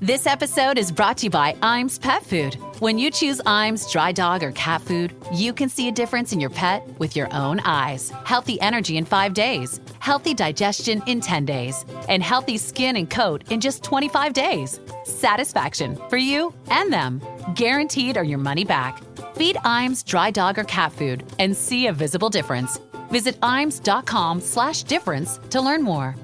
This episode is brought to you by Iams Pet Food. When you choose Iams dry dog or cat food, you can see a difference in your pet with your own eyes. Healthy energy in 5 days, healthy digestion in 10 days, and healthy skin and coat in just 25 days. Satisfaction for you and them. Guaranteed or your money back. Feed Iams dry dog or cat food and see a visible difference. Visit iams.com/difference to learn more.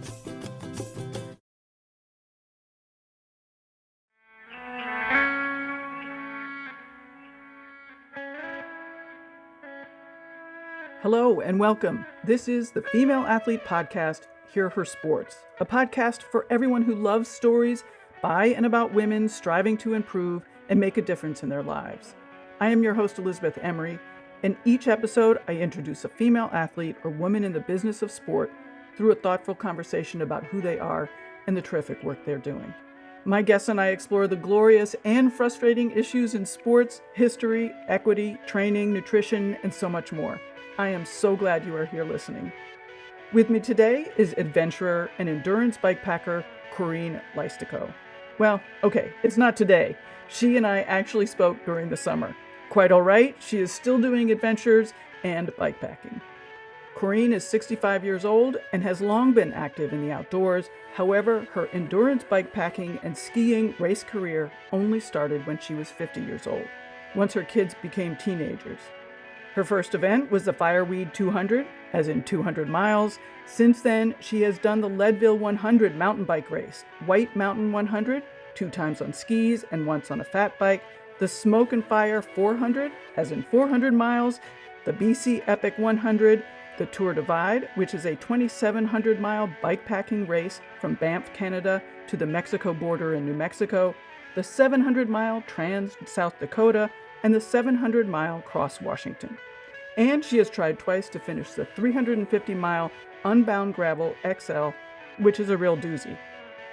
Hello and welcome. This is the Female Athlete Podcast, Hear Her Sports, a podcast for everyone who loves stories by and about women striving to improve and make a difference in their lives. I am your host, Elizabeth Emery. In each episode, I introduce a female athlete or woman in the business of sport through a thoughtful conversation about who they are and the terrific work they're doing. My guests and I explore the glorious and frustrating issues in sports, history, equity, training, nutrition, and so much more. I am so glad you are here listening. With me today is adventurer and endurance bikepacker Corrine Leistikow. Well, okay, it's not today. She and I actually spoke during the summer. Quite all right, she is still doing adventures and bikepacking. Corrine is 65 years old and has long been active in the outdoors. However, her endurance bikepacking and skiing race career only started when she was 50 years old, once her kids became teenagers. Her first event was the Fireweed 200, as in 200 miles. Since then, she has done the Leadville 100 mountain bike race, White Mountain 100, 2 times on skis and once on a fat bike, the Smoke and Fire 400, as in 400 miles, the BC Epic 100, the Tour Divide, which is a 2,700-mile bikepacking race from Banff, Canada to the Mexico border in New Mexico, the 700-mile Trans-South Dakota, and the 700-mile Cross Washington. And she has tried twice to finish the 350-mile Unbound Gravel XL, which is a real doozy.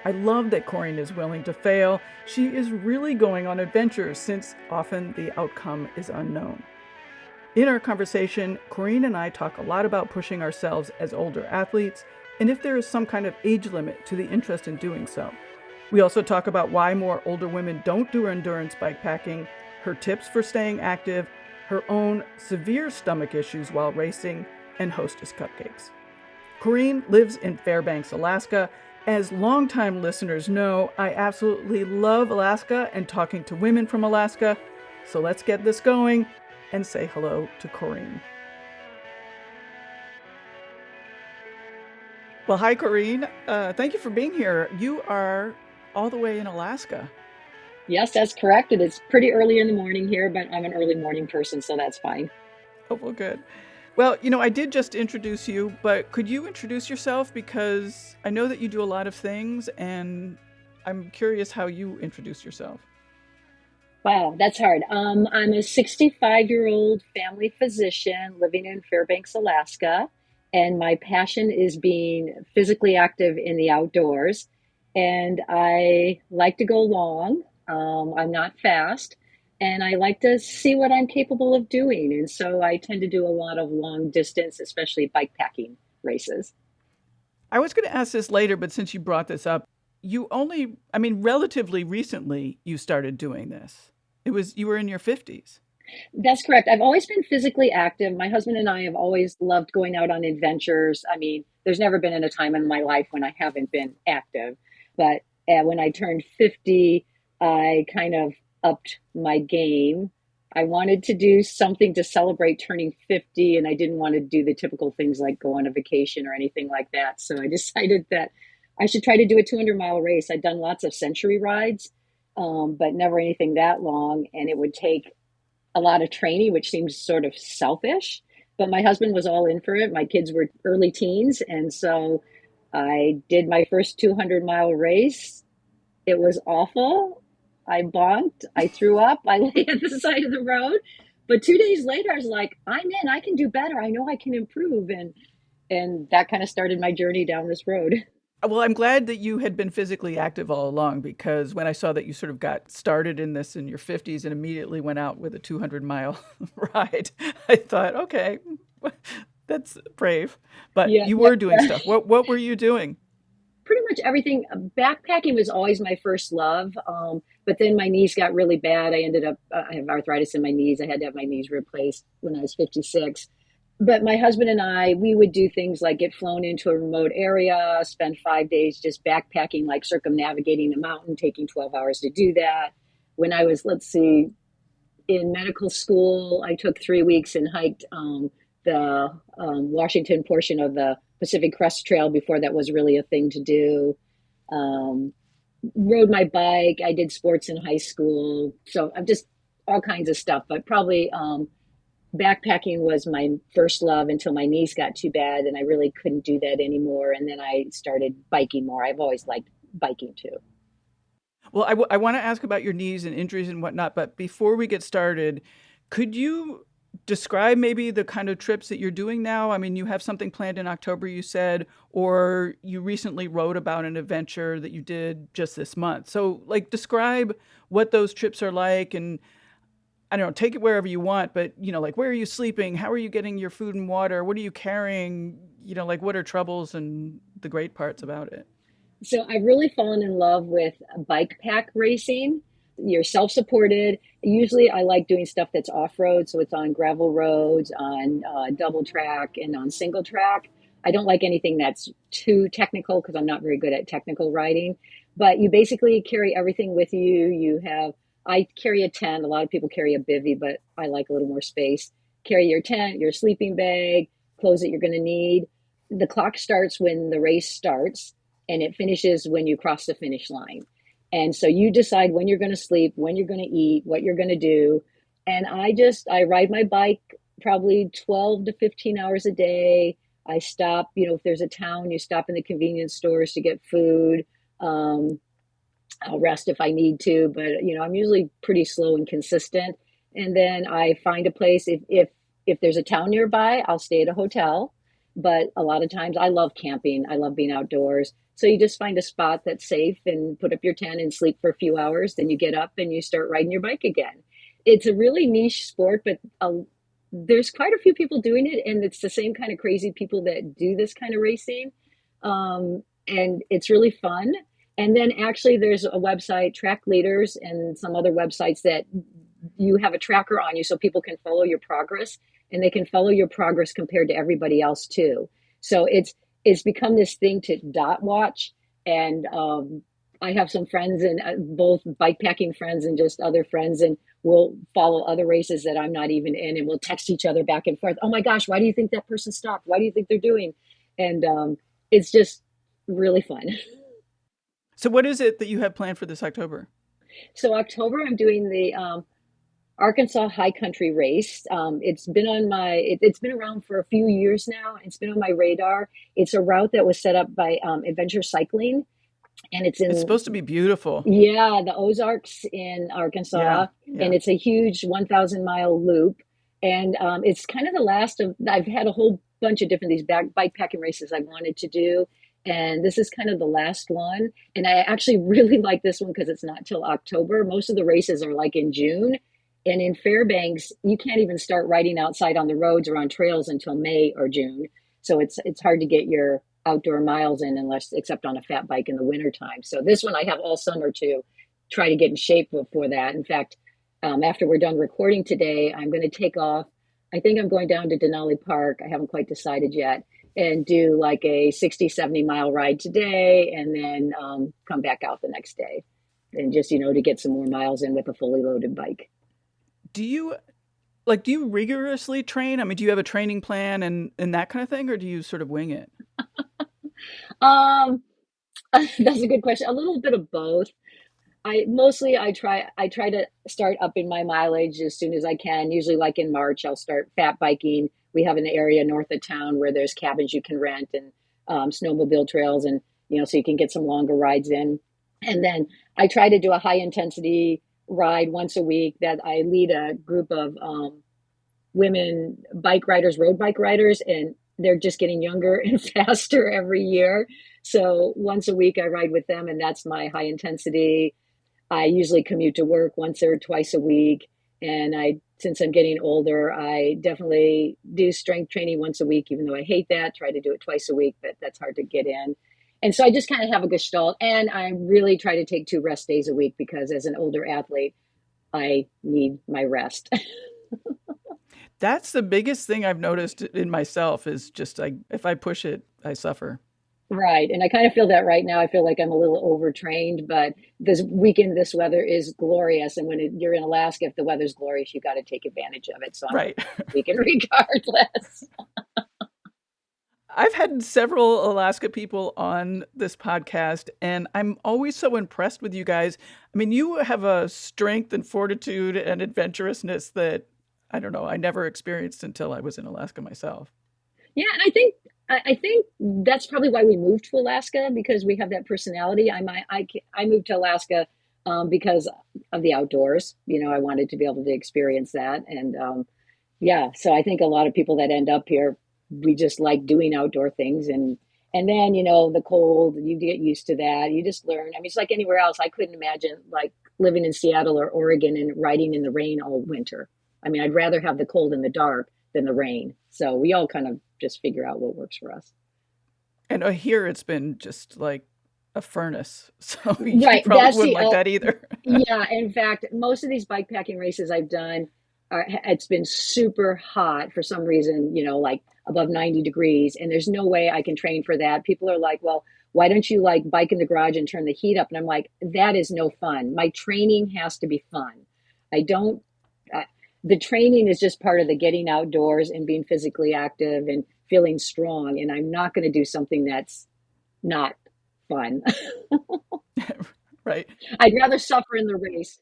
I love that Corrine is willing to fail. She is really going on adventures since often the outcome is unknown. In our conversation, Corrine and I talk a lot about pushing ourselves as older athletes and if there is some kind of age limit to the interest in doing so. We also talk about why more older women don't do endurance bikepacking, her tips for staying active, her own severe stomach issues while racing, and Hostess cupcakes. Corrine lives in Fairbanks, Alaska. As longtime listeners know, I absolutely love Alaska and talking to women from Alaska. So let's get this going and say hello to Corrine. Well, hi, Corrine. Thank you for being here. You are all the way in Alaska. Yes, that's correct. It is pretty early in the morning here, but I'm an early morning person, so that's fine. Oh, well, good. Well, I did just introduce you, but could you introduce yourself? Because I know that you do a lot of things, and I'm curious how you introduce yourself. Wow, that's hard. I'm a 65-year-old family physician living in Fairbanks, Alaska, and my passion is being physically active in the outdoors, and I like to go long. I'm not fast, and I like to see what I'm capable of doing. And so I tend to do a lot of long distance, especially bikepacking races. I was going to ask this later, but since you brought this up, relatively recently you started doing this. You were in your 50s. That's correct. I've always been physically active. My husband and I have always loved going out on adventures. I mean, there's never been a time in my life when I haven't been active. But when I turned 50, I kind of upped my game. I wanted to do something to celebrate turning 50, and I didn't want to do the typical things like go on a vacation or anything like that. So I decided that I should try to do a 200-mile race. I'd done lots of century rides, but never anything that long, and it would take a lot of training, which seems sort of selfish. But my husband was all in for it. My kids were early teens, and so I did my first 200-mile race. It was awful. I bonked, I threw up, I lay at the side of the road. But 2 days later, I was like, I'm in, I can do better. I know I can improve. And that kind of started my journey down this road. Well, I'm glad that you had been physically active all along, because when I saw that you sort of got started in this in your 50s and immediately went out with a 200-mile ride, I thought, okay, that's brave. But you were doing stuff. What were you doing? pretty much everything. Backpacking was always my first love. But then my knees got really bad. I ended up, I have arthritis in my knees. I had to have my knees replaced when I was 56. But my husband and I, we would do things like get flown into a remote area, spend 5 days just backpacking, like circumnavigating the mountain, taking 12 hours to do that. When I was, let's see, in medical school, I took 3 weeks and hiked the Washington portion of the Pacific Crest Trail before that was really a thing to do. Um, Rode my bike. I did sports in high school. So I'm just all kinds of stuff, but probably backpacking was my first love until my knees got too bad and I really couldn't do that anymore. And then I started biking more. I've always liked biking too. Well, I want to ask about your knees and injuries and whatnot, but before we get started, could you describe maybe the kind of trips that you're doing now? I mean, you have something planned in October, you said, or you recently wrote about an adventure that you did just this month. So, like, describe what those trips are like, and I don't know, take it wherever you want, but, like, where are you sleeping? How are you getting your food and water? What are you carrying? Like, what are troubles and the great parts about it? So I've really fallen in love with bike pack racing. You're self-supported. Usually I like doing stuff that's off-road. So it's on gravel roads, on double track, and on single track. I don't like anything that's too technical because I'm not very good at technical riding. But you basically carry everything with you. I carry a tent. A lot of people carry a bivy, but I like a little more space. Carry your tent, your sleeping bag, clothes that you're going to need. The clock starts when the race starts and it finishes when you cross the finish line. And so you decide when you're going to sleep, when you're going to eat, what you're going to do. And I ride my bike probably 12 to 15 hours a day. I stop, if there's a town, you stop in the convenience stores to get food. I'll rest if I need to, but I'm usually pretty slow and consistent. And then I find a place. If there's a town nearby, I'll stay at a hotel. But a lot of times I love camping. I love being outdoors. So you just find a spot that's safe and put up your tent and sleep for a few hours. Then you get up and you start riding your bike again. It's a really niche sport, but there's quite a few people doing it. And it's the same kind of crazy people that do this kind of racing. And it's really fun. And then actually there's a website, Track Leaders, and some other websites that you have a tracker on you so people can follow your progress, and they can follow your progress compared to everybody else too. So it's become this thing to dot watch. And I have some friends, and both bikepacking friends and just other friends, and we'll follow other races that I'm not even in, and we'll text each other back and forth. Oh my gosh, why do you think that person stopped? Why do you think they're doing? And it's just really fun. So what is it that you have planned for this October? So October, I'm doing the Arkansas High Country Race. It's been around for a few years now. It's been on my radar. It's a route that was set up by Adventure Cycling, and It's supposed to be beautiful. Yeah, the Ozarks in Arkansas, Yeah. and it's a huge 1,000-mile loop. And it's kind of the last of. I've had a whole bunch of different these bikepacking races I wanted to do, and this is kind of the last one. And I actually really like this one because it's not till October. Most of the races are like in June. And in Fairbanks, you can't even start riding outside on the roads or on trails until May or June. So it's hard to get your outdoor miles in except on a fat bike in the wintertime. So this one I have all summer to try to get in shape for that. In fact, after we're done recording today, I'm going to take off. I think I'm going down to Denali Park. I haven't quite decided yet, and do like a 60, 70-mile ride today, and then come back out the next day, and just, to get some more miles in with a fully loaded bike. Do you rigorously train? I mean, do you have a training plan and that kind of thing, or do you sort of wing it? That's a good question. A little bit of both. I try to start upping my mileage as soon as I can. Usually like in March, I'll start fat biking. We have an area north of town where there's cabins you can rent, and snowmobile trails, and so you can get some longer rides in. And then I try to do a high intensity ride once a week that I lead a group of women bike riders, road bike riders, and they're just getting younger and faster every year. So once a week I ride with them, and that's my high intensity. I usually commute to work once or twice a week. And since I'm getting older, I definitely do strength training once a week, even though I hate that. Try to do it twice a week, but that's hard to get in. And so I just kind of have a gestalt, and I really try to take 2 rest days a week because as an older athlete, I need my rest. That's the biggest thing I've noticed in myself is just like, if I push it, I suffer. Right. And I kind of feel that right now. I feel like I'm a little overtrained, but this weekend, this weather is glorious. And when you're in Alaska, if the weather's glorious, you got to take advantage of it. So I'm Right. weekend regardless. I've had several Alaska people on this podcast, and I'm always so impressed with you guys. I mean, you have a strength and fortitude and adventurousness that, I don't know, I never experienced until I was in Alaska myself. Yeah, and I think that's probably why we moved to Alaska because we have that personality. I moved to Alaska because of the outdoors. I wanted to be able to experience that, and yeah. So I think a lot of people that end up here, we just like doing outdoor things, and then the cold. You get used to that. You just learn. I mean, it's like anywhere else. I couldn't imagine like living in Seattle or Oregon and riding in the rain all winter. I mean, I'd rather have the cold and the dark than the rain. So we all kind of just figure out what works for us. And here it's been just like a furnace. So you Right. probably wouldn't like that either. Yeah. In fact, most of these bikepacking races I've done, it's been super hot for some reason, like above 90 degrees. And there's no way I can train for that. People are like, well, why don't you like bike in the garage and turn the heat up? And I'm like, that is no fun. My training has to be fun. I don't, the training is just part of the getting outdoors and being physically active and feeling strong. And I'm not going to do something that's not fun. Right. I'd rather suffer in the race.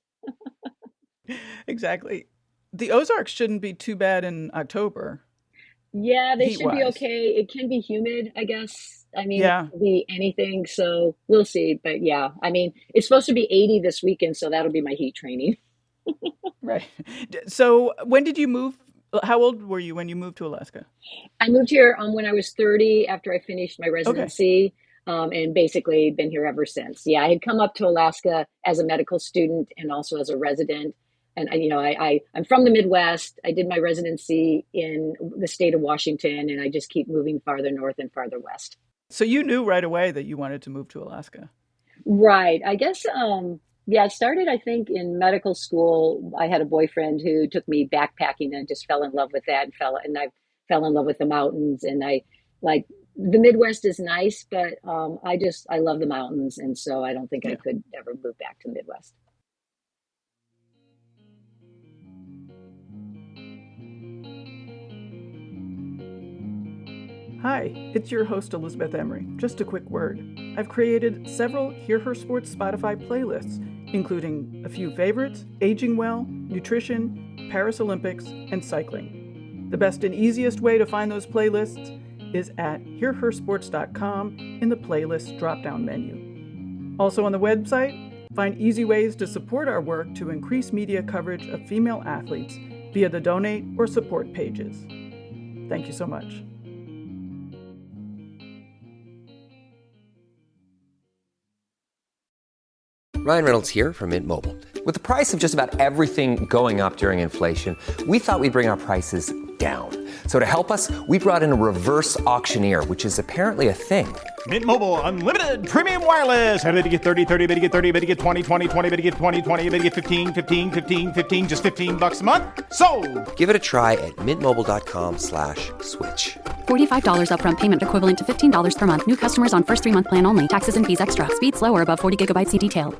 Exactly. The Ozarks shouldn't be too bad in October. Yeah, they should be Heat-wise. okay. It can be humid, I guess. I mean, it Yeah. could be anything. So we'll see. But yeah, I mean, it's supposed to be 80 this weekend. So that'll be my heat training. Right. So when did you move? How old were you when you moved to Alaska? I moved here when I was 30 after I finished my Okay. residency, and basically been here ever since. Yeah, I had come up to Alaska as a medical student and also as a resident. And I'm from the Midwest. I did my residency in the state of Washington, and I just keep moving farther north and farther west. So you knew right away that you wanted to move to Alaska. Right. I guess, yeah, it started, I think, in medical school. I had a boyfriend who took me backpacking and just fell in love with that and I fell in love with the mountains. And I like the Midwest is nice, but I love the mountains. And so I don't think I Yeah. could ever move back to the Midwest. Hi, it's your host, Elizabeth Emery. Just a quick word. I've created several Hear Her Sports Spotify playlists, including a few favorites, aging well, nutrition, Paris Olympics, and cycling. The best and easiest way to find those playlists is at hearhersports.com in the playlist drop-down menu. Also on the website, find easy ways to support our work to increase media coverage of female athletes via the donate or support pages. Thank you so much. Ryan Reynolds here from Mint Mobile. With the price of just about everything going up during inflation, we thought we'd bring our prices down. So to help us, we brought in a reverse auctioneer, which is apparently a thing. Mint Mobile Unlimited Premium Wireless. How to get 30, 30, bit to get 30, bit to get 20, 20, 20, bit to get 20, 20, bit to get 15, 15, 15, 15, just $15 a month? Sold! Give it a try at mintmobile.com/switch. $45 upfront payment equivalent to $15 per month. New customers on first 3-month plan only. Taxes and fees extra. Speed slower above 40 gigabytes. See detail.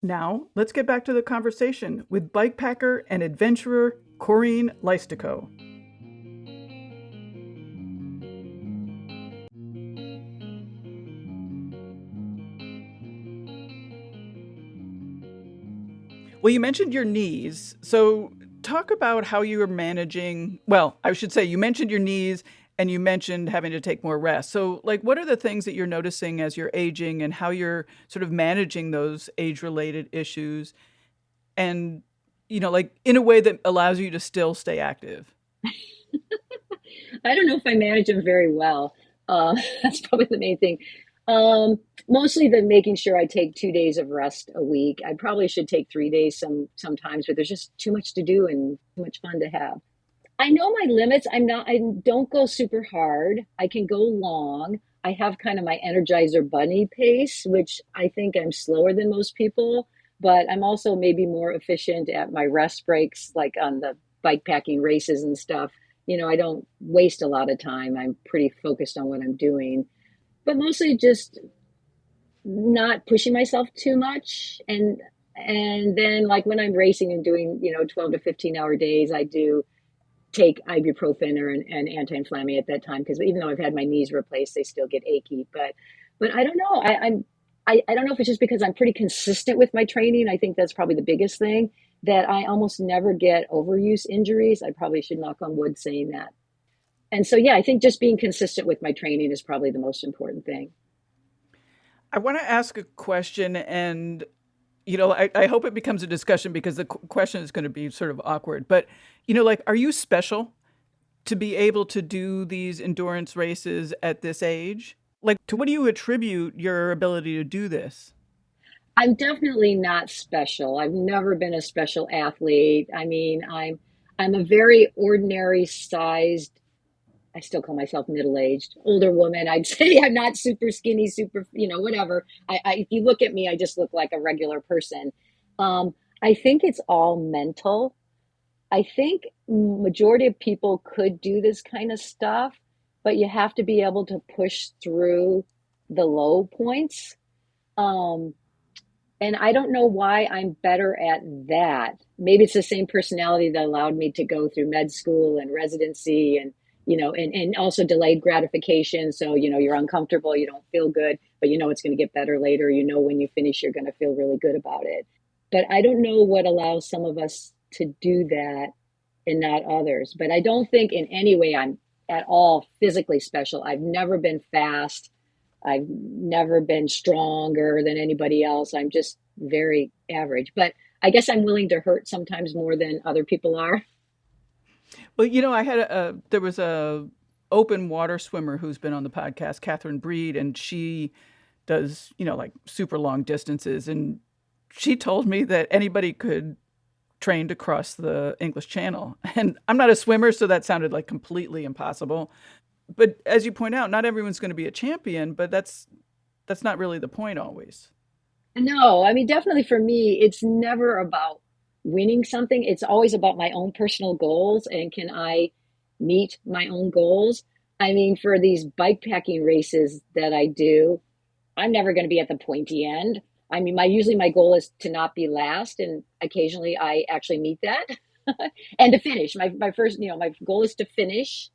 Now, let's get back to the conversation with bikepacker and adventurer Corrine Leistikow. Well, you mentioned your knees. So talk about how you are managing, well, I should say you mentioned your knees and you mentioned having to take more rest. So like, what are the things that you're noticing as you're aging and how you're sort of managing those age-related issues and, like in a way that allows you to still stay active? I don't know if I manage them very well. That's probably the main thing. Mostly the making sure I take 2 days of rest a week. I probably should take 3 days sometimes, but there's just too much to do and too much fun to have. I know my limits. I don't go super hard. I can go long. I have kind of my Energizer Bunny pace, which I think I'm slower than most people, but I'm also maybe more efficient at my rest breaks, like on the bike packing races and stuff. I don't waste a lot of time. I'm pretty focused on what I'm doing, but mostly just not pushing myself too much. And then like when I'm racing and doing, 12 to 15-hour days, I do take ibuprofen or an anti-inflammatory at that time because even though I've had my knees replaced, they still get achy. But I don't know. I don't know if it's just because I'm pretty consistent with my training. I think that's probably the biggest thing that I almost never get overuse injuries. I probably should knock on wood saying that. And so, yeah, I think just being consistent with my training is probably the most important thing. I want to ask a question, and I hope it becomes a discussion because the question is going to be sort of awkward. But like, are you special to be able to do these endurance races at this age? Like, to what do you attribute your ability to do this? I'm definitely not special. I've never been a special athlete. I mean, I'm a very ordinary sized. I still call myself middle-aged, older woman. I'd say I'm not super skinny, super, whatever. If you look at me, I just look like a regular person. I think it's all mental. I think majority of people could do this kind of stuff, but you have to be able to push through the low points. Um, and I don't know why I'm better at that. Maybe it's the same personality that allowed me to go through med school and residency and also delayed gratification. So, you're uncomfortable, you don't feel good, but it's going to get better later. When you finish, you're going to feel really good about it. But I don't know what allows some of us to do that and not others. But I don't think in any way I'm at all physically special. I've never been fast. I've never been stronger than anybody else. I'm just very average. But I guess I'm willing to hurt sometimes more than other people are. Well, there was a open water swimmer who's been on the podcast, Catherine Breed, and she does, like super long distances. And she told me that anybody could train to cross the English Channel. And I'm not a swimmer, so that sounded like completely impossible. But as you point out, not everyone's going to be a champion, but that's not really the point always. No, I mean, definitely for me, it's never about winning something. It's always about my own personal goals and can I meet my own goals? I mean, for these bike packing races that I do, I'm never going to be at the pointy end. I mean, usually my goal is to not be last, and occasionally I actually meet that and to finish. My first, my goal is to finish,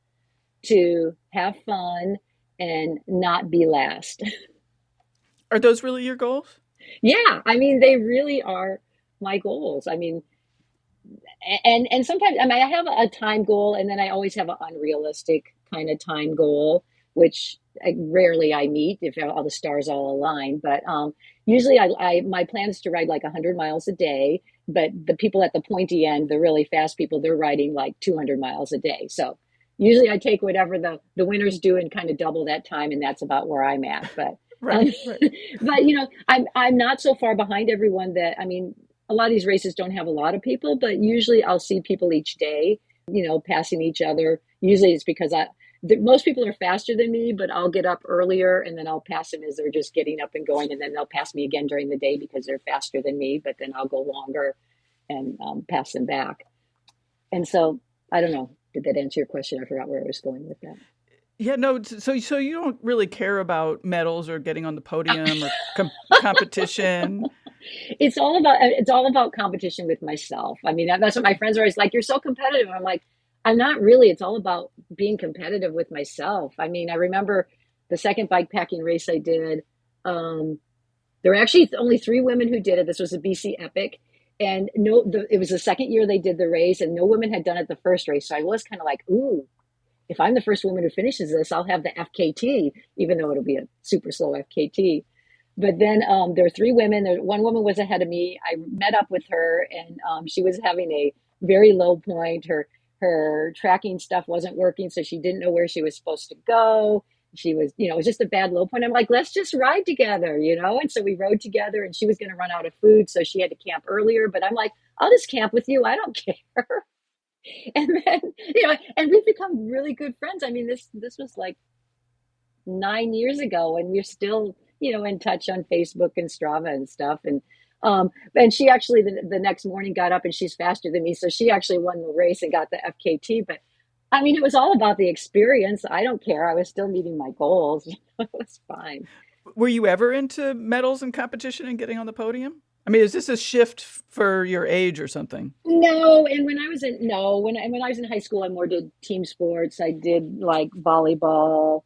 to have fun, and not be last. Are those really your goals? Yeah, I mean, they really are my goals. I mean, and sometimes, I mean, I have a time goal, and then I always have an unrealistic kind of time goal, which rarely I meet if all the stars all align. But usually, my plan is to ride like 100 miles a day. But the people at the pointy end, the really fast people, they're riding like 200 miles a day. So usually, I take whatever the winners do and kind of double that time, and that's about where I'm at. But Right. but I'm not so far behind everyone that, I mean, a lot of these races don't have a lot of people, but usually I'll see people each day, passing each other. Usually it's because most people are faster than me, but I'll get up earlier and then I'll pass them as they're just getting up and going. And then they'll pass me again during the day because they're faster than me, but then I'll go longer and pass them back. And so, I don't know, did that answer your question? I forgot where I was going with that. Yeah, no. So you don't really care about medals or getting on the podium or competition. It's all about competition with myself. I mean, that's what my friends are always like. You're so competitive. I'm like, I'm not really. It's all about being competitive with myself. I mean, I remember the second bike packing race I did. There were actually only 3 women who did it. This was a BC Epic, and it was the second year they did the race, and no women had done it the first race. So I was kind of like, ooh. If I'm the first woman who finishes this, I'll have the FKT, even though it'll be a super slow FKT. But then there were 3 women. One woman was ahead of me. I met up with her, and she was having a very low point. Her tracking stuff wasn't working, so she didn't know where she was supposed to go. She was, it was just a bad low point. I'm like, let's just ride together, And so we rode together, and she was going to run out of food, so she had to camp earlier. But I'm like, I'll just camp with you. I don't care. And then, and we've become really good friends. I mean, this was like 9 years ago, and we're still, in touch on Facebook and Strava and stuff. And she actually the next morning got up, and she's faster than me, so she actually won the race and got the FKT. But I mean, it was all about the experience. I don't care. I was still meeting my goals. It was fine. Were you ever into medals and competition and getting on the podium? I mean, is this a shift for your age or something? No, and when I was in no, when I was in high school, I more did team sports. I did like volleyball.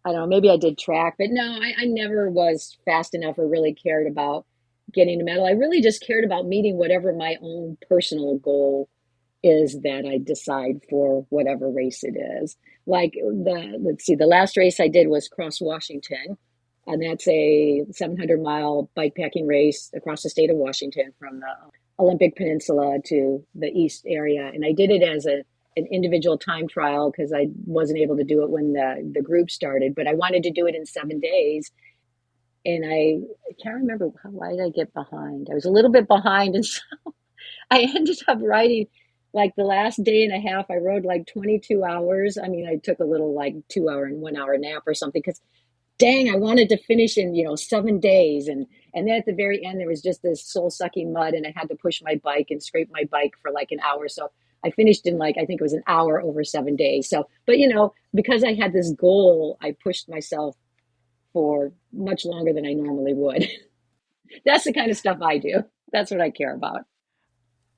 I don't know, maybe I did track, but no, I never was fast enough or really cared about getting a medal. I really just cared about meeting whatever my own personal goal is that I decide for whatever race it is. Like the last race I did was Cross Washington, and that's a 700-mile bikepacking race across the state of Washington from the Olympic Peninsula to the east area. And I did it as an individual time trial because I wasn't able to do it when the group started, but I wanted to do it in 7 days. And I can't remember why did I get behind. I was a little bit behind, and so I ended up riding like the last day and a half. I rode like 22 hours. I mean, I took a little like 2 hour and 1 hour nap or something because dang, I wanted to finish in, 7 days. And then at the very end, there was just this soul sucking mud, and I had to push my bike and scrape my bike for like an hour. So I finished in I think it was an hour over 7 days. So, but because I had this goal, I pushed myself for much longer than I normally would. That's the kind of stuff I do. That's what I care about.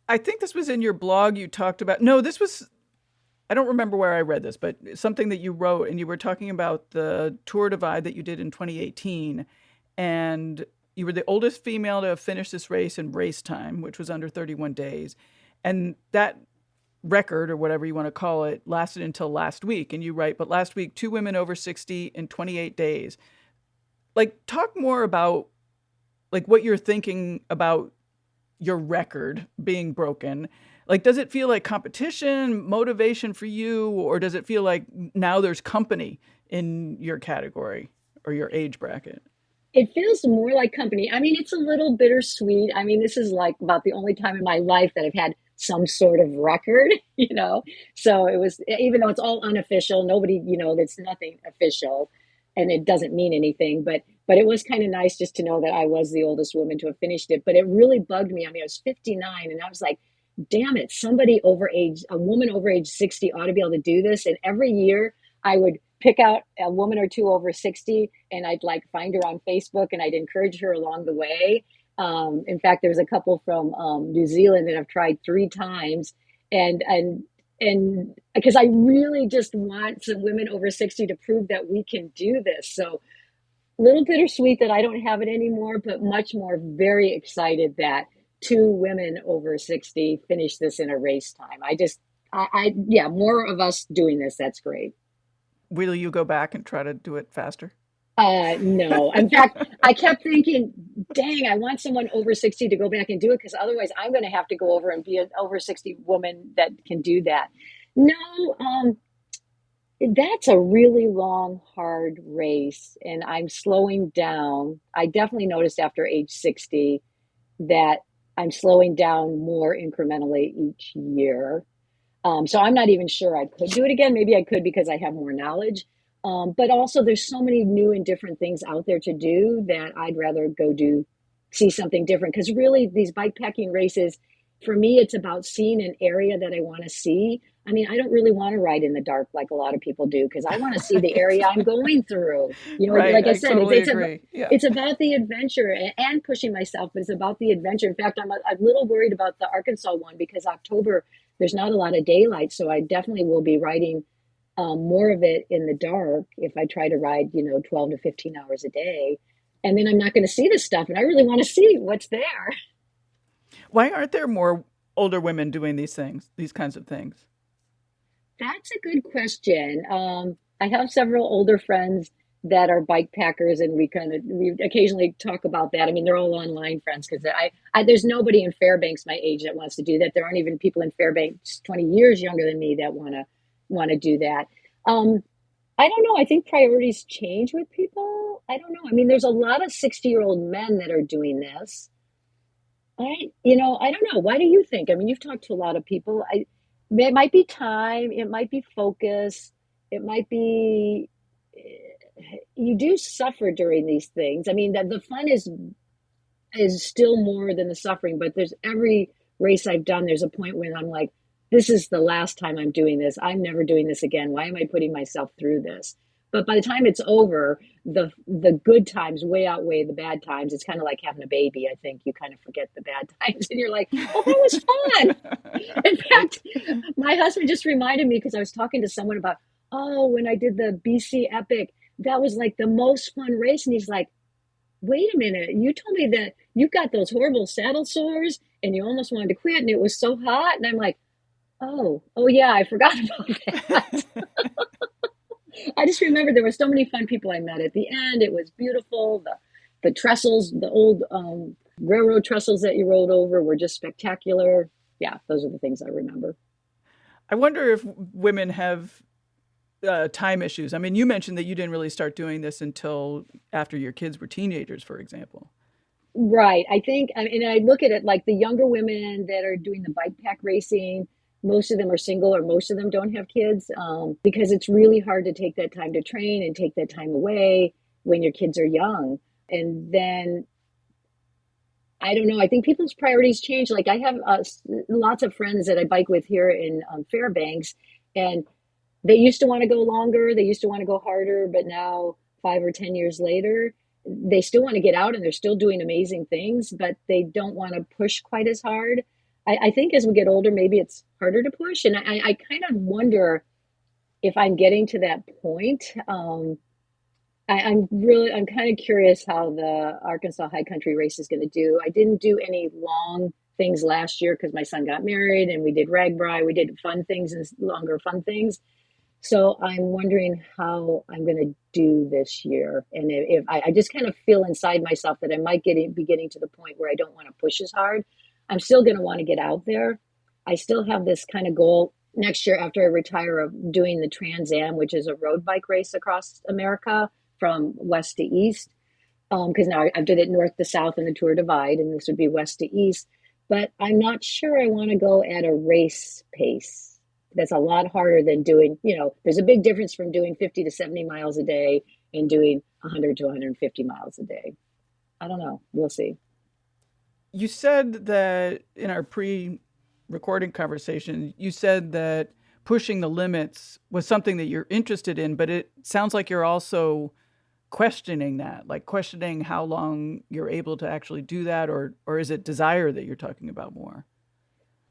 I think this was in your blog you talked about. No, this was, I don't remember where I read this, but something that you wrote, and you were talking about the Tour Divide that you did in 2018. And you were the oldest female to have finished this race in race time, which was under 31 days. And that record, or whatever you want to call it, lasted until last week. And you write, but last week, 2 women over 60 in 28 days. Talk more about what you're thinking about your record being broken. Does it feel like competition, motivation for you, or does it feel like now there's company in your category or your age bracket? It feels more like company. I mean, it's a little bittersweet. I mean, this is about the only time in my life that I've had some sort of record, So it was, even though it's all unofficial, nobody, it's nothing official and it doesn't mean anything, but it was kind of nice just to know that I was the oldest woman to have finished it. But it really bugged me. I mean, I was 59 and I was like, damn it, a woman over age 60 ought to be able to do this. And every year I would pick out a woman or two over 60 and I'd find her on Facebook and I'd encourage her along the way. In fact, there's a couple from New Zealand that I've tried 3 times and because I really just want some women over 60 to prove that we can do this. So a little bittersweet that I don't have it anymore, but much more very excited that 2 women over 60 finished this in a race time. Yeah, more of us doing this. That's great. Will you go back and try to do it faster? No. In fact, I kept thinking, dang, I want someone over 60 to go back and do it because otherwise I'm going to have to go over and be an over 60 woman that can do that. No, that's a really long, hard race and I'm slowing down. I definitely noticed after age 60 that I'm slowing down more incrementally each year. So I'm not even sure I could do it again. Maybe I could because I have more knowledge. But also there's so many new and different things out there to do that I'd rather see something different. Because really these bikepacking races, for me, it's about seeing an area that I want to see. I mean, I don't really want to ride in the dark like a lot of people do because I want to see the area I'm going through. Right, like I said, totally it's about the adventure and pushing myself, but it's about the adventure. In fact, I'm a little worried about the Arkansas one because October, there's not a lot of daylight. So I definitely will be riding more of it in the dark if I try to ride, 12 to 15 hours a day. And then I'm not going to see this stuff. And I really want to see what's there. Why aren't there more older women doing these kinds of things? That's a good question. I have several older friends that are bike packers, and we occasionally talk about that. I mean, they're all online friends because there's nobody in Fairbanks my age that wants to do that. There aren't even people in Fairbanks 20 years younger than me that want to do that. I don't know. I think priorities change with people. I don't know. I mean, there's a lot of 60-year-old men that are doing this. I don't know. Why do you think? I mean, you've talked to a lot of people. It might be time. It might be focus. It might be you do suffer during these things. I mean, the fun is still more than the suffering, but there's every race I've done, there's a point when I'm like, this is the last time I'm doing this. I'm never doing this again. Why am I putting myself through this? But by the time it's over, the good times way outweigh the bad times. It's kind of like having a baby. I think you kind of forget the bad times and you're like, oh, that was fun. In fact, my husband just reminded me because I was talking to someone about, oh, when I did the BC Epic, that was like the most fun race. And he's like, wait a minute, you told me that you got those horrible saddle sores and you almost wanted to quit and it was so hot. And I'm like, oh yeah, I forgot about that. I just remember there were so many fun people I met at the end. It was beautiful. The trestles, the old railroad trestles that you rode over were just spectacular. Yeah, those are the things I remember. I wonder if women have time issues. I mean, you mentioned that you didn't really start doing this until after your kids were teenagers, for example. Right. I think, and I look at it like the younger women that are doing the bike pack racing, most of them are single or most of them don't have kids because it's really hard to take that time to train and take that time away when your kids are young. And then, I don't know, I think people's priorities change. Like I have lots of friends that I bike with here in Fairbanks, and they used to want to go longer. They used to want to go harder, but now 5 or 10 years later, they still want to get out and they're still doing amazing things, but they don't want to push quite as hard. I think as we get older, maybe it's harder to push. And I kind of wonder if I'm getting to that point. I'm kind of curious how the Arkansas High Country race is going to do. I didn't do any long things last year because my son got married and we did Ragbri. We did fun things and longer fun things. So I'm wondering how I'm going to do this year. And if I just kind of feel inside myself that I might be getting to the point where I don't want to push as hard. I'm still going to want to get out there. I still have this kind of goal next year after I retire of doing the Trans Am, which is a road bike race across America from west to east. Because now I've did it north to south in the Tour Divide, and this would be west to east. But I'm not sure I want to go at a race pace. That's a lot harder than doing, there's a big difference from doing 50 to 70 miles a day and doing 100 to 150 miles a day. I don't know. We'll see. You said that in our pre-recording conversation, you said that pushing the limits was something that you're interested in, but it sounds like you're also questioning that, like questioning how long you're able to actually do that, or is it desire that you're talking about more?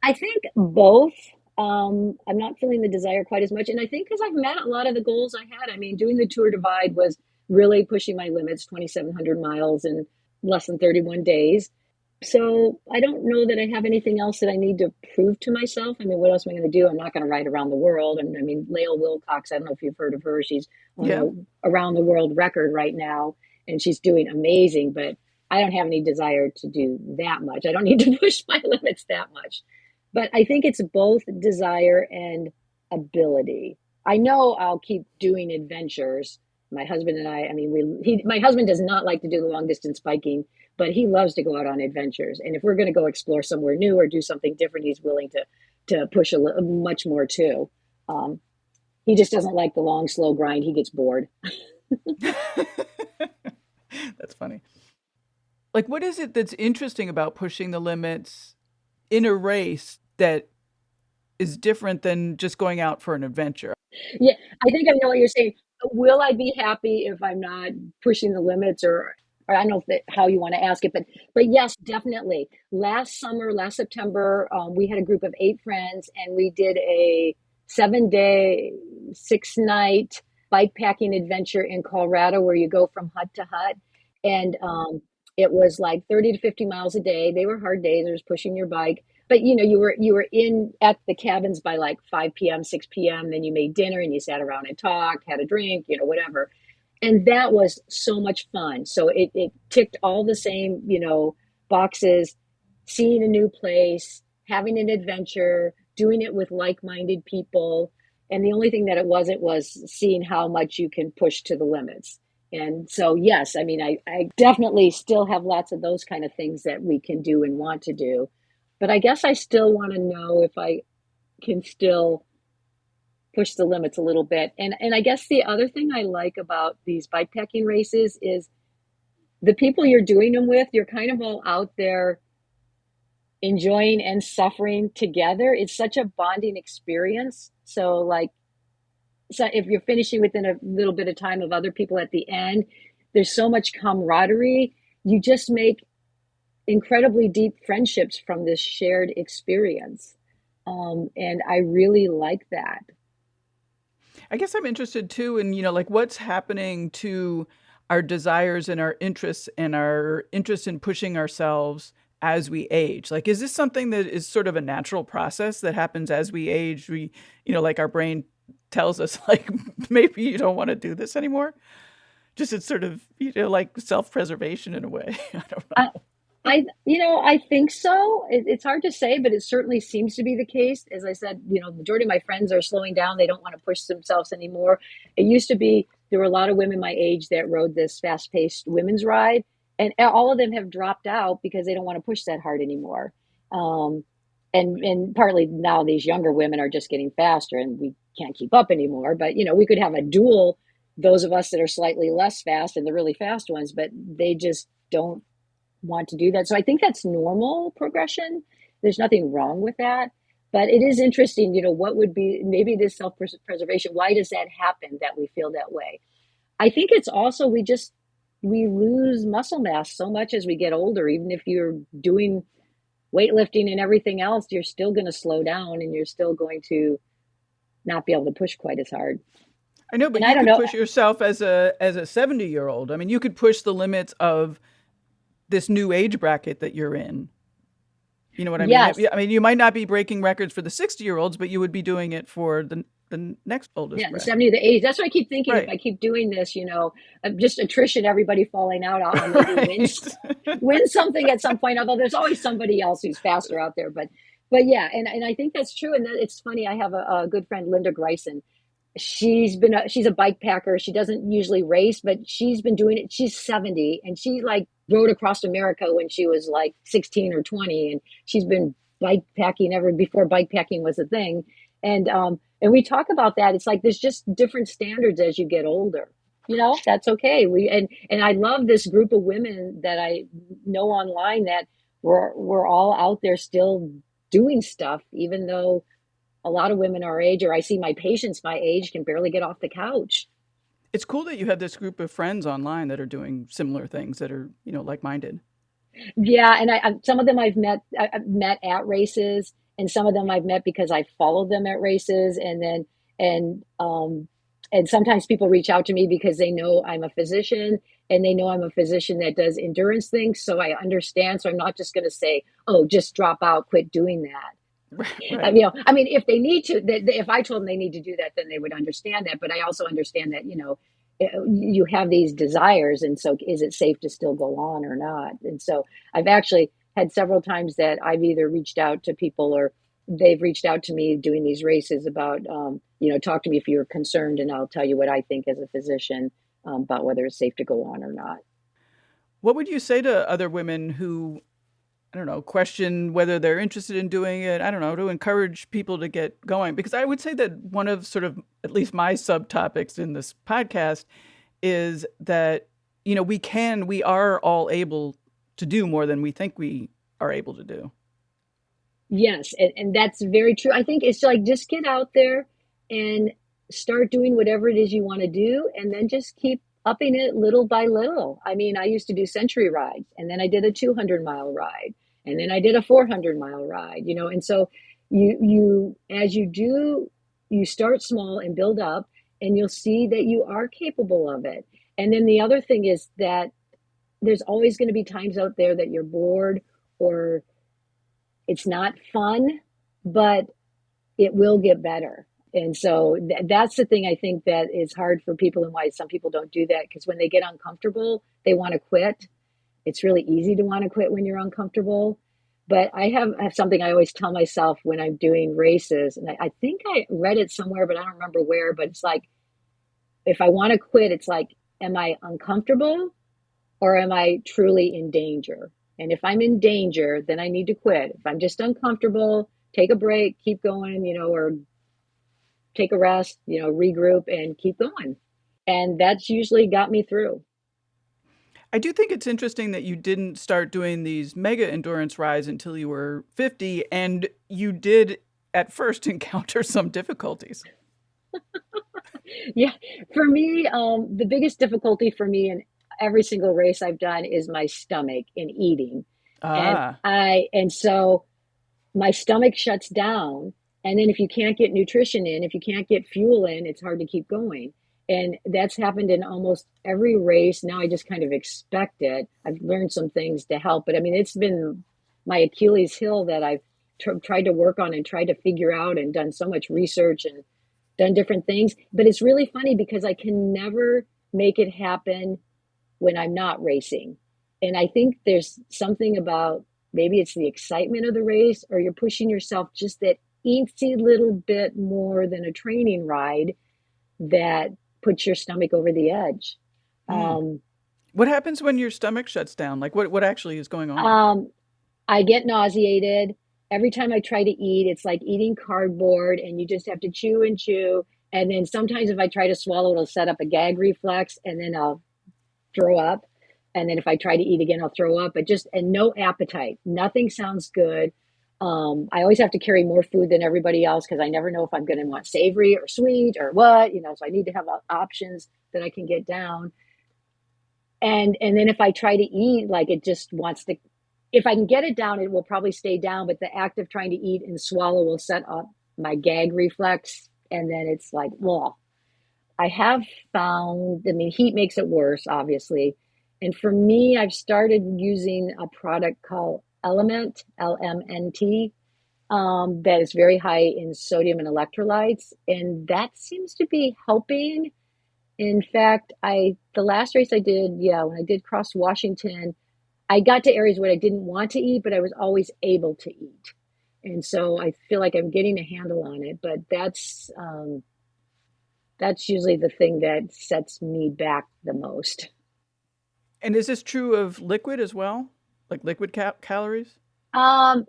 I think both. I'm not feeling the desire quite as much. And I think because I've met a lot of the goals I had. I mean, doing the Tour Divide was really pushing my limits, 2,700 miles in less than 31 days. So I don't know that I have anything else that I need to prove to myself. I mean, what else am I going to do? I'm not going to ride around the world. And I mean, Lael Wilcox, I don't know if you've heard of her. She's on a around the world record right now, and she's doing amazing. But I don't have any desire to do that much. I don't need to push my limits that much. But I think it's both desire and ability. I know I'll keep doing adventures. My husband and I mean, my husband does not like to do the long distance biking, but he loves to go out on adventures. And if we're going to go explore somewhere new or do something different, he's willing to push much more too. He just doesn't like the long, slow grind. He gets bored. That's funny. Like, what is it that's interesting about pushing the limits in a race that is different than just going out for an adventure? Yeah, I think I know what you're saying. Will I be happy if I'm not pushing the limits, or I don't know how you want to ask it, but yes, definitely. Last September, we had a group of 8 friends, and we did a 7-day, 6-night bikepacking adventure in Colorado where you go from hut to hut. And it was like 30 to 50 miles a day. They were hard days. It was pushing your bike. But, you were in at the cabins by like 5 p.m., 6 p.m. Then you made dinner and you sat around and talked, had a drink, whatever. And that was so much fun. So it ticked all the same, boxes, seeing a new place, having an adventure, doing it with like-minded people. And the only thing that it wasn't was seeing how much you can push to the limits. And so, yes, I mean, I definitely still have lots of those kind of things that we can do and want to do. But I guess I still want to know if I can still push the limits a little bit. And I guess the other thing I like about these bikepacking races is the people you're doing them with, you're kind of all out there enjoying and suffering together. It's such a bonding experience. So if you're finishing within a little bit of time of other people at the end, there's so much camaraderie. You just make incredibly deep friendships from this shared experience. And I really like that. I guess I'm interested too in, like what's happening to our desires and our interests and our interest in pushing ourselves as we age. Like, is this something that is sort of a natural process that happens as we age? We, like our brain tells us like, maybe you don't want to do this anymore. Just it's sort of, like self-preservation in a way. I don't know. I think so. It's hard to say, but it certainly seems to be the case. As I said, the majority of my friends are slowing down. They don't want to push themselves anymore. It used to be, there were a lot of women my age that rode this fast-paced women's ride, and all of them have dropped out because they don't want to push that hard anymore. And partly now these younger women are just getting faster and we can't keep up anymore. But, we could have a duel, those of us that are slightly less fast and the really fast ones, but they just don't want to do that. So I think that's normal progression. There's nothing wrong with that. But it is interesting, what would be, maybe this self-preservation, why does that happen that we feel that way? I think it's also, we lose muscle mass so much as we get older. Even if you're doing weightlifting and everything else, you're still going to slow down and you're still going to not be able to push quite as hard. I know, but you could push yourself as a 70-year-old. I mean, you could push the limits of this new age bracket that you're in. You know what I mean? Yes. I mean, you might not be breaking records for the 60-year-olds, but you would be doing it for the next oldest. Yeah, the 70 to the 80s. That's what I keep thinking. Right. If I keep doing this, just attrition, everybody falling out, I'll maybe win something at some point. Although there's always somebody else who's faster out there. But yeah, and I think that's true. And it's funny. I have a good friend, Linda Greisen. She's a bike packer. She doesn't usually race, but she's been doing it. She's 70 and she rode across America when she was 16 or 20. And she's been bike packing ever before bike packing was a thing. And we talk about that. It's like, there's just different standards as you get older, that's okay. And I love this group of women that I know online that we're all out there still doing stuff, even though a lot of women our age, or I see my patients my age, can barely get off the couch. It's cool that you have this group of friends online that are doing similar things that are, like-minded. Yeah. And some of them I've met at races, and some of them I've met because I followed them at races. And sometimes people reach out to me because they know I'm a physician and they know I'm a physician that does endurance things. So I understand. So I'm not just going to say, oh, just drop out, quit doing that. Right. If they need to, if I told them they need to do that, then they would understand that. But I also understand that, you have these desires. And so is it safe to still go on or not? And so I've actually had several times that I've either reached out to people or they've reached out to me doing these races about, talk to me if you're concerned and I'll tell you what I think as a physician about whether it's safe to go on or not. What would you say to other women who, question whether they're interested in doing it, to encourage people to get going? Because I would say that one of sort of, at least my subtopics in this podcast is that, we are all able to do more than we think we are able to do. Yes. And that's very true. I think it's just get out there and start doing whatever it is you want to do. And then just keep upping it little by little. I mean, I used to do century rides, and then I did a 200-mile ride, and then I did a 400-mile ride, and so as you do, you start small and build up, and you'll see that you are capable of it. And then the other thing is that there's always going to be times out there that you're bored or it's not fun, but it will get better. And so that's the thing I think that is hard for people and why some people don't do that, because when they get uncomfortable, they want to quit. It's really easy to want to quit when you're uncomfortable. But I have something I always tell myself when I'm doing races, and I think I read it somewhere, but I don't remember where, but it's like, if I want to quit, it's like, am I uncomfortable or am I truly in danger? And if I'm in danger, then I need to quit. If I'm just uncomfortable, take a break, keep going, or take a rest, regroup and keep going. And that's usually got me through. I do think it's interesting that you didn't start doing these mega endurance rides until you were 50, and you did at first encounter some difficulties. Yeah, for me, the biggest difficulty for me in every single race I've done is my stomach and eating. Ah, And so my stomach shuts down. And then if you can't get nutrition in, if you can't get fuel in, it's hard to keep going. And that's happened in almost every race. Now I just kind of expect it. I've learned some things to help, but I mean, it's been my Achilles heel that I've tried to work on and tried to figure out and done so much research and done different things. But it's really funny because I can never make it happen when I'm not racing. And I think there's something about, maybe it's the excitement of the race, or you're pushing yourself just that eensy little bit more than a training ride that puts your stomach over the edge. What happens when your stomach shuts down? Like what actually is going on? I get nauseated. Every time I try to eat, it's like eating cardboard, and you just have to chew and chew. And then sometimes if I try to swallow, it'll set up a gag reflex, and then I'll throw up. And then if I try to eat again, I'll throw up. And no appetite. Nothing sounds good. I always have to carry more food than everybody else because I never know if I'm going to want savory or sweet or what, so I need to have options that I can get down. And then if I try to eat, like it just wants to, if I can get it down, it will probably stay down, but the act of trying to eat and swallow will set up my gag reflex. And then it's like, well, I have found, heat makes it worse, obviously. And for me, I've started using a product called Element, LMNT, that is very high in sodium and electrolytes. And that seems to be helping. In fact, the last race I did, when I did cross Washington, I got to areas where I didn't want to eat, but I was always able to eat. And so I feel like I'm getting a handle on it, but that's usually the thing that sets me back the most. And is this true of liquid as well? Like liquid calories? A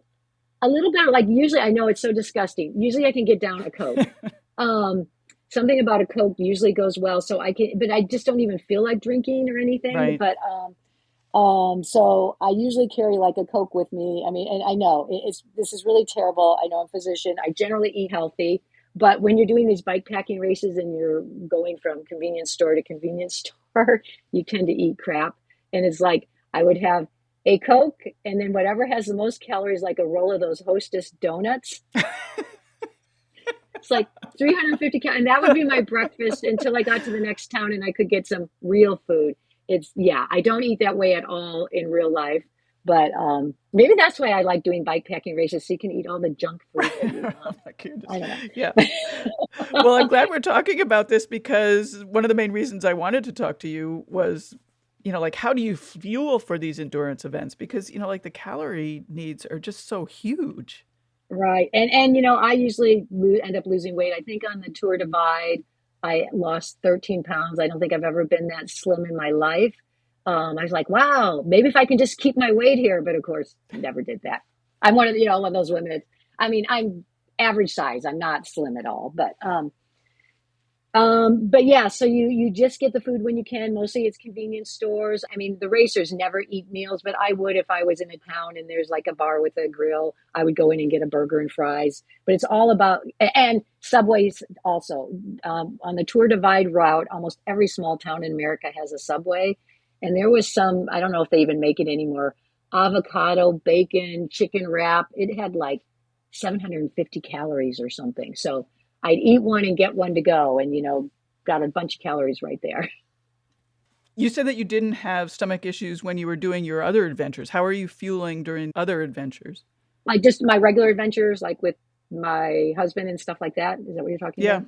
little bit. Like usually, I know it's so disgusting. Usually I can get down a Coke. Something about a Coke usually goes well. So but I just don't even feel like drinking or anything. Right. But so I usually carry like a Coke with me. And I know this is really terrible. I know I'm a physician. I generally eat healthy. But when you're doing these bikepacking races and you're going from convenience store to convenience store, you tend to eat crap. And it's like I would have a Coke and then whatever has the most calories, like a roll of those Hostess donuts. It's like 350 calories. And that would be my breakfast until I got to the next town and I could get some real food. I don't eat that way at all in real life. But maybe that's why I like doing bikepacking races, so you can eat all the junk food that you want. I don't know. Yeah. Well, I'm glad we're talking about this because one of the main reasons I wanted to talk to you was, like how do you fuel for these endurance events? Because, like the calorie needs are just so huge. Right. And I usually end up losing weight. I think on the Tour Divide, I lost 13 pounds. I don't think I've ever been that slim in my life. I was like, wow, maybe if I can just keep my weight here. But of course, never did that. I'm one of those women. I'm average size. I'm not slim at all. But yeah, so you just get the food when you can. Mostly it's convenience stores. The racers never eat meals, but I would if I was in a town and there's like a bar with a grill. I would go in and get a burger and fries. But it's all about, and Subways also. On the Tour Divide route, almost every small town in America has a Subway. And there was some, I don't know if they even make it anymore, avocado, bacon, chicken wrap. It had like 750 calories or something. So I'd eat one and get one to go and, got a bunch of calories right there. You said that you didn't have stomach issues when you were doing your other adventures. How are you fueling during other adventures? Like just my regular adventures, like with my husband and stuff like that. Is that what you're talking about?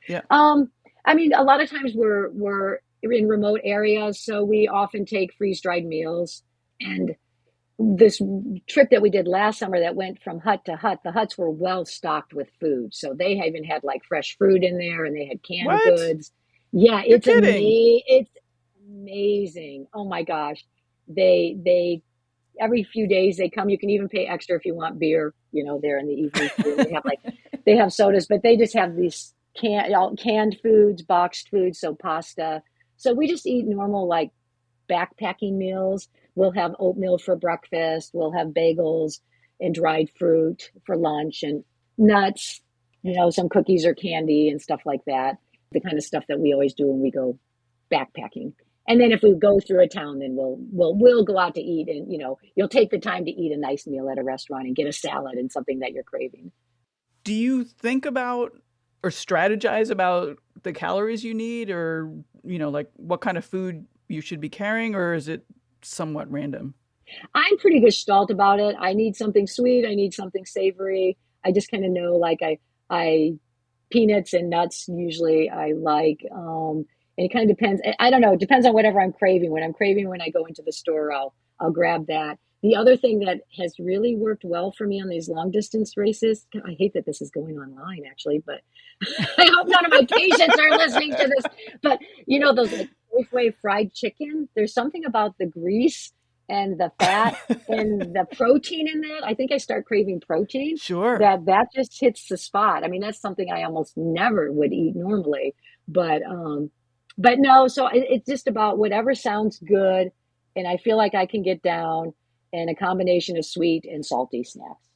Yeah. A lot of times we're in remote areas, so we often take freeze-dried meals. And this trip that we did last summer that went from hut to hut, the huts were well stocked with food. So they even had like fresh fruit in there and they had canned goods. Yeah, it's amazing. Oh my gosh. They every few days they come. You can even pay extra if you want beer, there in the evening. They have sodas, but they just have these canned foods, boxed foods, so pasta. So we just eat normal like backpacking meals. We'll have oatmeal for breakfast. We'll have bagels and dried fruit for lunch and nuts, some cookies or candy and stuff like that. The kind of stuff that we always do when we go backpacking. And then if we go through a town, then we'll go out to eat, and you'll take the time to eat a nice meal at a restaurant and get a salad and something that you're craving. Do you think about or strategize about the calories you need, or like what kind of food you should be carrying, or is it somewhat random? I'm pretty gestalt about it. I need something sweet. I need something savory. I just kind of know, like I peanuts and nuts usually I like. And it kind of depends. I don't know. It depends on whatever I'm craving. When I go into the store, I'll grab that. The other thing that has really worked well for me on these long distance races, I hate that this is going online actually, but I hope none of my patients are listening to this. But those like Safeway fried chicken, there's something about the grease and the fat and the protein in that. I think I start craving protein. Sure. That just hits the spot. I mean, that's something I almost never would eat normally, but no, so it's just about whatever sounds good and I feel like I can get down, and a combination of sweet and salty snacks.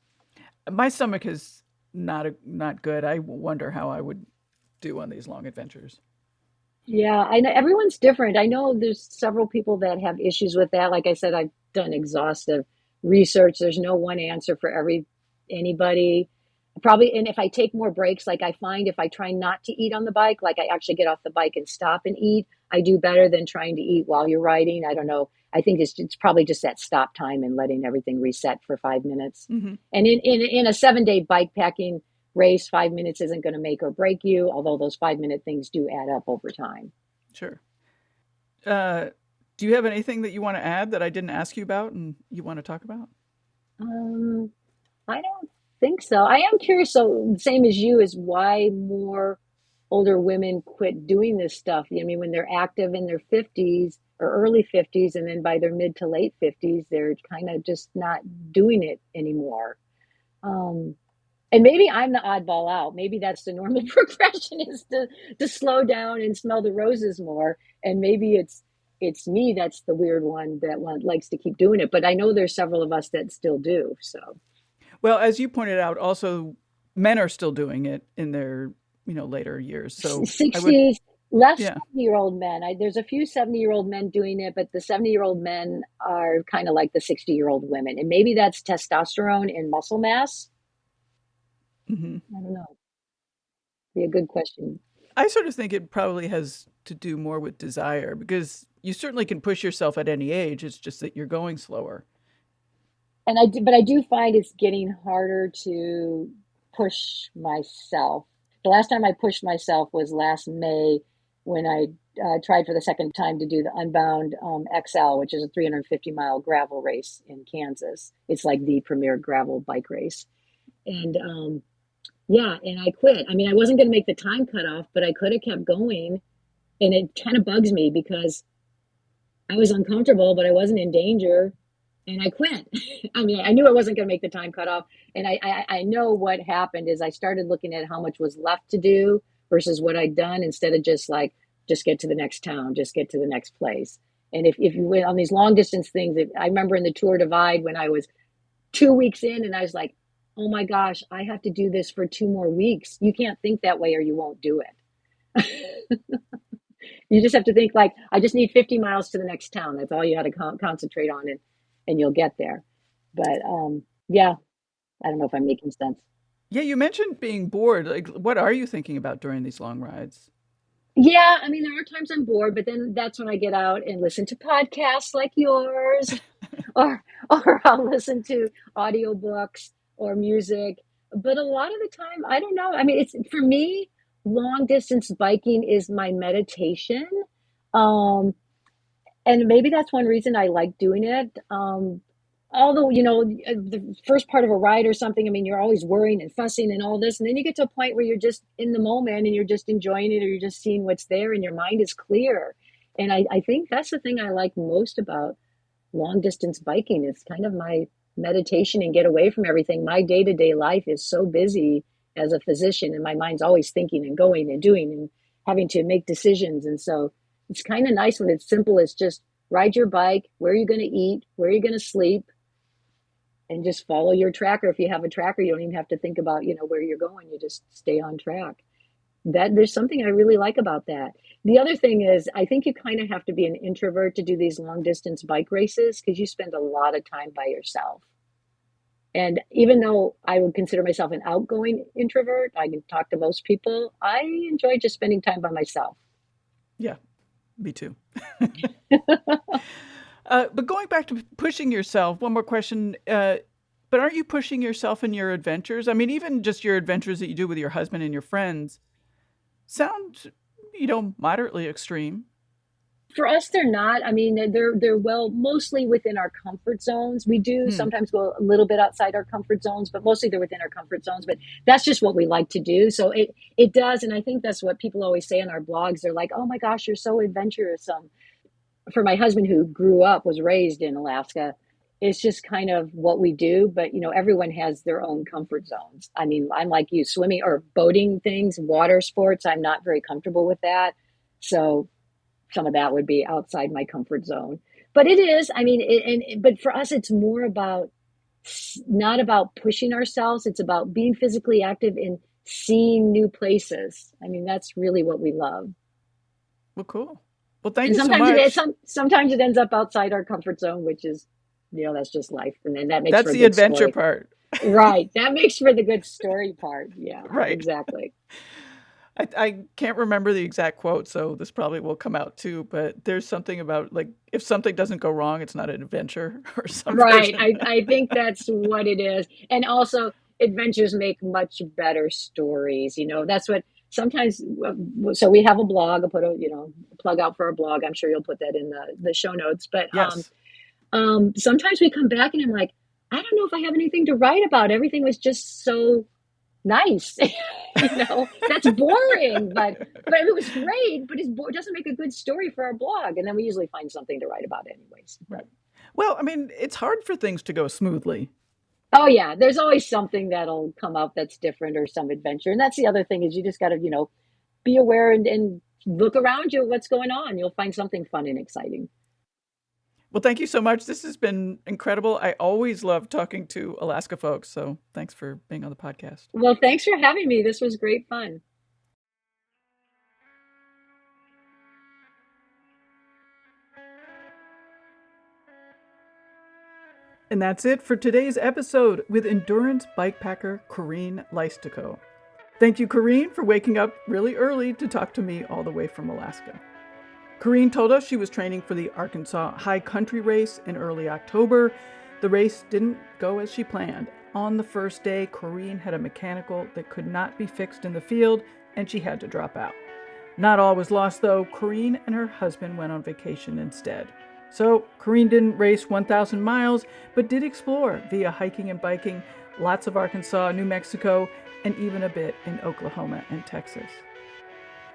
My stomach is not good. I wonder how I would do on these long adventures. Yeah, I know everyone's different. I know there's several people that have issues with that. Like I said, I've done exhaustive research. There's no one answer for anybody. Probably, and if I take more breaks, like I find if I try not to eat on the bike, like I actually get off the bike and stop and eat, I do better than trying to eat while you're riding. I don't know. I think it's probably just that stop time and letting everything reset for 5 minutes. Mm-hmm. And in a 7-day bikepacking race, 5 minutes isn't going to make or break you, although those 5-minute things do add up over time. Sure. Do you have anything that you want to add that I didn't ask you about and you want to talk about? I don't think so. I am curious, so same as you, is why more older women quit doing this stuff. I mean, when they're active in their 50s or early 50s, and then by their mid to late 50s, they're kind of just not doing it anymore. And maybe I'm the oddball out. Maybe that's the normal progression, is to slow down and smell the roses more. And maybe it's me that's the weird one that likes to keep doing it. But I know there's several of us that still do. So, well, as you pointed out, also men are still doing it in their later years. So 60s, less 70-year-old men. There's a few 70-year-old men doing it, but the 70-year-old men are kind of like the 60-year-old women. And maybe that's testosterone and muscle mass. Mm-hmm. I don't know. Be a good question. I sort of think it probably has to do more with desire, because you certainly can push yourself at any age. It's just that you're going slower. And I do find it's getting harder to push myself. The last time I pushed myself was last May, when I tried for the second time to do the Unbound XL, which is a 350-mile gravel race in Kansas. It's like the premier gravel bike race. And and I quit. I mean, I wasn't going to make the time cutoff, but I could have kept going. And it kind of bugs me because I was uncomfortable, but I wasn't in danger. And I quit. I mean, I knew I wasn't going to make the time cutoff. And I know what happened is I started looking at how much was left to do versus what I'd done, instead of just get to the next town, just get to the next place. And if you went on these long distance things, I remember in the Tour Divide when I was 2 weeks in and I was like, oh my gosh, I have to do this for 2 more weeks. You can't think that way or you won't do it. You just have to think like, I just need 50 miles to the next town. That's all you had to concentrate on, and you'll get there. But I don't know if I'm making sense. Yeah, you mentioned being bored. Like, what are you thinking about during these long rides? Yeah, I mean, there are times I'm bored, but then that's when I get out and listen to podcasts like yours, or I'll listen to audiobooks or music. But a lot of the time, I don't know. I mean, it's, for me, long distance biking is my meditation. And maybe that's one reason I like doing it. Although, the first part of a ride or something, I mean, you're always worrying and fussing and all this. And then you get to a point where you're just in the moment and you're just enjoying it, or you're just seeing what's there and your mind is clear. And I think that's the thing I like most about long distance biking. It's kind of my meditation and get away from everything. My day-to-day life is so busy as a physician, and my mind's always thinking and going and doing and having to make decisions. And so it's kind of nice when it's simple as just ride your bike, where are you going to eat, where are you going to sleep, and just follow your tracker. If you have a tracker, you don't even have to think about, where you're going. You just stay on track. That there's something I really like about that. The other thing is, I think you kind of have to be an introvert to do these long distance bike races because you spend a lot of time by yourself. And even though I would consider myself an outgoing introvert, I can talk to most people, I enjoy just spending time by myself. Yeah, me too. But going back to pushing yourself, one more question. But aren't you pushing yourself in your adventures? I mean, even just your adventures that you do with your husband and your friends sound, moderately extreme. For us, they're not. I mean, they're mostly within our comfort zones. We do sometimes go a little bit outside our comfort zones, but mostly they're within our comfort zones. But that's just what we like to do. So it does. And I think that's what people always say in our blogs. They're like, oh my gosh, you're so adventurous. For my husband, who was raised in Alaska, it's just kind of what we do. But, everyone has their own comfort zones. I mean, I'm like you, swimming or boating things, water sports. I'm not very comfortable with that. So some of that would be outside my comfort zone. But it is, I mean, but for us, it's more about, not about pushing ourselves. It's about being physically active and seeing new places. I mean, that's really what we love. Well, cool. Well, thank you so much. much. Sometimes it ends up outside our comfort zone, which is, that's just life. And then that makes that's for the adventure part. Right. That makes for the good story part. Yeah, right. Exactly. I can't remember the exact quote, so this probably will come out too, but there's something about, like, if something doesn't go wrong, it's not an adventure or something. Right. I think that's what it is. And also, adventures make much better stories. That's what sometimes, so we have a blog. I'll put a plug out for our blog. I'm sure you'll put that in the show notes. But yes. Sometimes we come back and I'm like, I don't know if I have anything to write about. Everything was just so nice. That's boring, but it was great, but it doesn't make a good story for our blog. And then we usually find something to write about anyways. Right. Well, I mean, it's hard for things to go smoothly. Oh yeah. There's always something that'll come up that's different, or some adventure. And that's the other thing, is you just got to, be aware and look around you, what's going on. You'll find something fun and exciting. Well, thank you so much. This has been incredible. I always love talking to Alaska folks. So thanks for being on the podcast. Well, thanks for having me. This was great fun. And that's it for today's episode with endurance bikepacker Corrine Leistikow. Thank you, Corrine, for waking up really early to talk to me all the way from Alaska. Corrine told us she was training for the Arkansas High Country Race in early October. The race didn't go as she planned. On the first day, Corrine had a mechanical that could not be fixed in the field, and she had to drop out. Not all was lost, though. Corrine and her husband went on vacation instead. So Corrine didn't race 1,000 miles, but did explore via hiking and biking lots of Arkansas, New Mexico, and even a bit in Oklahoma and Texas.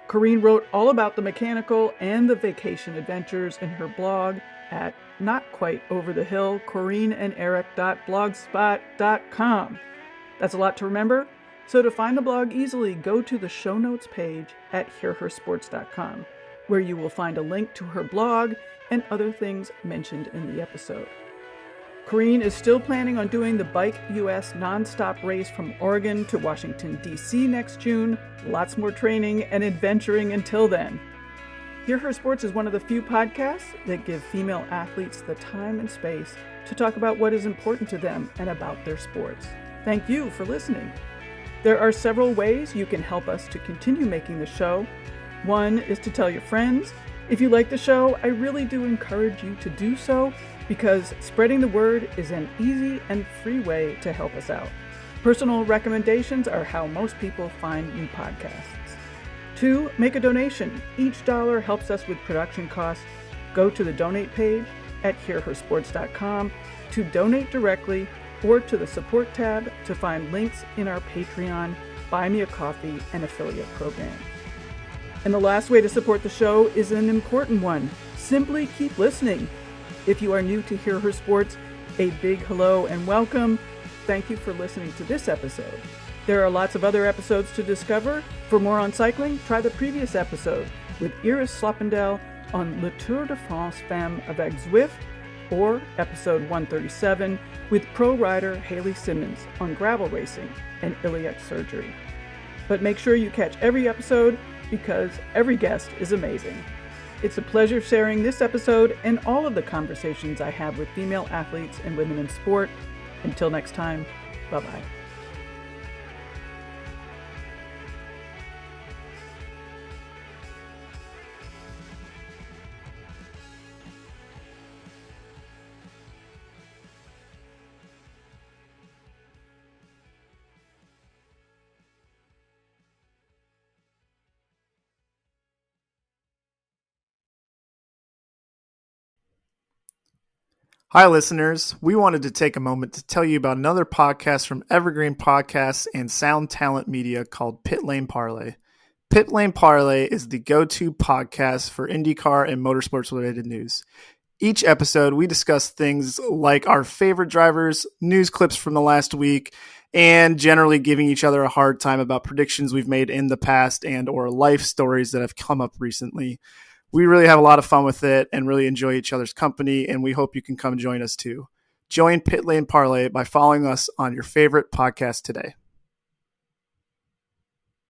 Corrine wrote all about the mechanical and the vacation adventures in her blog at Not Quite Over the Hill, CorrineandEric.blogspot.com. That's a lot to remember, so to find the blog easily, go to the show notes page at hearhersports.com, where you will find a link to her blog and other things mentioned in the episode. Corrine is still planning on doing the Bike US nonstop race from Oregon to Washington, D.C. next June. Lots more training and adventuring until then. Hear Her Sports is one of the few podcasts that give female athletes the time and space to talk about what is important to them and about their sports. Thank you for listening. There are several ways you can help us to continue making the show. One is to tell your friends. If you like the show, I really do encourage you to do so, because spreading the word is an easy and free way to help us out. Personal recommendations are how most people find new podcasts. 2, make a donation. Each dollar helps us with production costs. Go to the donate page at hearhersports.com to donate directly, or to the support tab to find links in our Patreon, Buy Me a Coffee, and affiliate program. And the last way to support the show is an important one. Simply keep listening. If you are new to Hear Her Sports, a big hello and welcome. Thank you for listening to this episode. There are lots of other episodes to discover. For more on cycling, try the previous episode with Iris Sloppendale on Le Tour de France Femme avec Zwift, or episode 137 with pro rider Haley Simmons on gravel racing and iliac surgery. But make sure you catch every episode because every guest is amazing. It's a pleasure sharing this episode and all of the conversations I have with female athletes and women in sport. Until next time, bye-bye. Hi, listeners. We wanted to take a moment to tell you about another podcast from Evergreen Podcasts and Sound Talent Media called Pit Lane Parlay. Pit Lane Parlay is the go-to podcast for IndyCar and motorsports-related news. Each episode, we discuss things like our favorite drivers, news clips from the last week, and generally giving each other a hard time about predictions we've made in the past and or life stories that have come up recently. We really have a lot of fun with it and really enjoy each other's company, and we hope you can come join us too. Join Pit Lane Parlay by following us on your favorite podcast today.